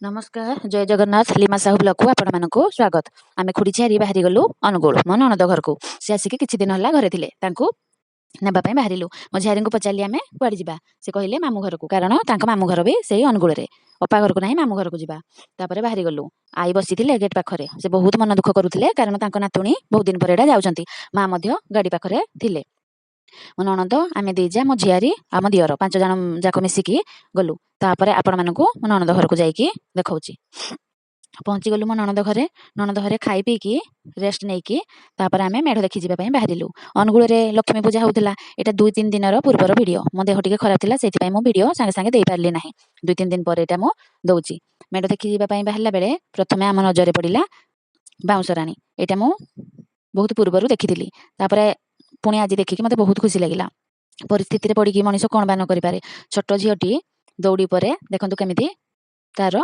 नमस्कार जय Jagannath Lima Sahu blog को आपण मानकु स्वागत। आमे खुडी छारी बाहरी गलु अनुगुल मो ननद घर को से आसिक किछि दिन हला घरे थिले तांकु नेबा पई बाहरिलु। मो झियारी को पचाली आमे कुआडी जिबा से कहिले मामू घर को कारण तांका मामू घर भी सेही अनुगुल रे अपा घर को नाही मामू घर को जिबा। तापरे बाहरी गलु आई बसिथिले गेट पाखरे से बहुत मन दुख करूथिले कारण तांका नातुणी बहुत दिन पर एडा जाउचंती मा मध्य गाडी पाखरे थिले। मो ननद आमे देजा मो झियारी आ मो दियर 5 जण जाक मिसिकी गलु। तापरे आपण मानकु मो ननद घर को जाईकी देखौची। पहुंची गलु मो ननद घरे खाई पी की रेस्ट नै की तापर आमे मेढ देखि जिबा पई बाहरिलु। अनुगुल रे लक्ष्मी पूजा होउतला एटा 2-3 दिन रो पूर्वर वीडियो मो देह टिके खराब थिला सेति पई मो वीडियो संगे संगे देई पारली नाही। 2-3 दिन पर एटा मो दउची। मेढ देखि जिबा पई बाहरला बेले प्रथमे आम नजरे पडिला बाउंसराणी एटा मो बहुत पूर्वरु देखिथिली। तापरे पुणी आज देखिकी मते बहुत खुशी लागिला। परिस्थिति रे पडिकी मनिष कोन बा न करि पारे। छोट झियोटी दौड़ी परे देखंतु केमिति तार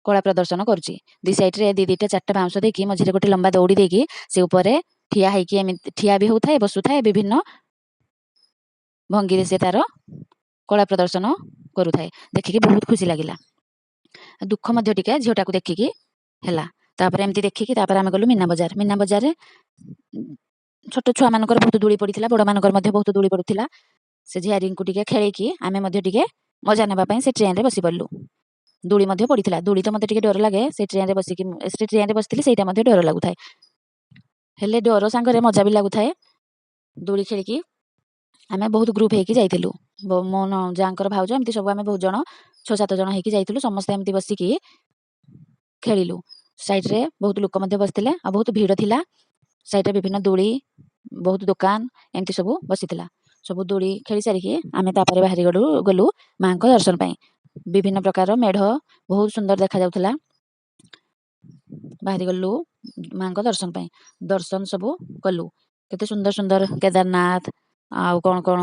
कला प्रदर्शन करुची। दी साइड रे दीटा चारटा बाउंस देकी मझिरे गोटे लंबा दौड़ी देकी से ऊपर ठिया हेकी एमिति ठिया भी होउथाय बसुथाय विभिन्न भंगी रे से तार कला प्रदर्शन करुथाय। देखिकी बहुत खुशी लागिला। दुख मध्य टिके झियोटा को देखिकी हैला। तापर एमिति देखिकी तापर आमे गलु मीना बजार रे छोट छुआ मानकर बहुत दूली पड़ीथिला बड़ मानकर मध्य बहुत दूली पड़ुथिला। से झियारी को टिके खेळेकी आमे मध्य टिके मजा नेबा पई से ट्रेन रे बसी पड़लु। दूली मध्य पड़ीथिला दूली तो मते टिके डर लागे से ट्रेन रे बसिकी से ट्रेन रे बसथिली सेटा मध्य डर लागुथाय हेले डर संगरे मजा भी लागुथाय। दूली खेळेकी आमे बहुत ग्रुप हेकी जाइथिलु मो जांकर भाउज एमती सब आमे बहुत जण 6-7 जण हेकी जाइथिलु समस्त एमती बसिकी खेलिलु। साइड रे बहुत लोक मध्य बसथिले आ बहुत भीड़ थिला। साइड रे विभिन्न दूली बहुत दुकान एमती सब बसिथिला। सब दूली खेली सारिकी आमे तापरे बाहरी गलु मां को दर्शन पई। विभिन्न प्रकार मेढ बहुत सुंदर देखा जाउथला। बाहरी गलु मां को दर्शन पई दर्शन सब कलु केते सुंदर सुंदर केदारनाथ आ कोन कोन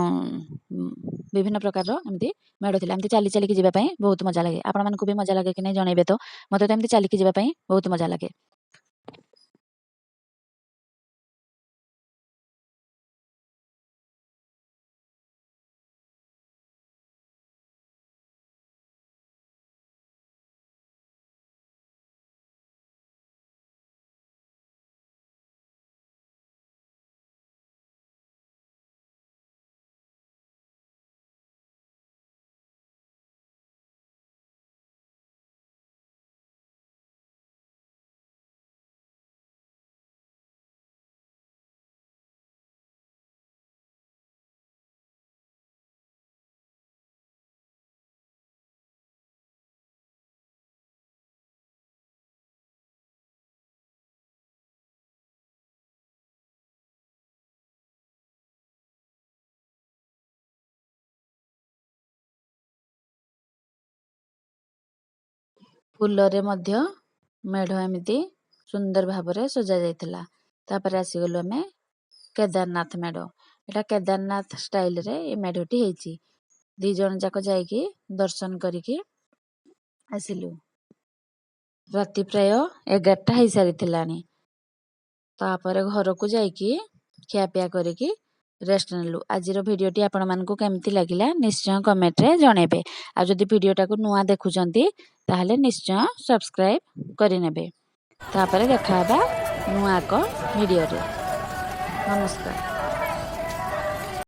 विभिन्न प्रकार एमती मेढ थिला। एमती चाली चाली की जिबा पई बहुत मजा लागे। आपण मानकु भी मजा लागे कि नै जणैबे तो मते तो एमती चाली की जिबा पई बहुत मजा लागे। फुलरे मध्य मेढ एमिति सुंदर भाबरे सजा जायतिला। तापर आसी गलु हमें केदारनाथ मेढ एटा केदारनाथ स्टाइल रे ए मेढटी हेची। 2 जण जाक जाईकी दर्शन करिकी आसिलु। राति प्राय 11टा हेई सारिथिलानी। तापर घर को जाईकी खियापिया करिकी रेस्ट नेलु। आजिर भिडियोटी आपण मानकु केमती लागिला निश्चय कमेंट रे जणेबे। आ जदि भिडियोटा को नुआ देखुचंती ताहले निश्चय सब्सक्राइब करि नेबे। तापर देखाबा नुआ को भिडियो रे। नमस्कार।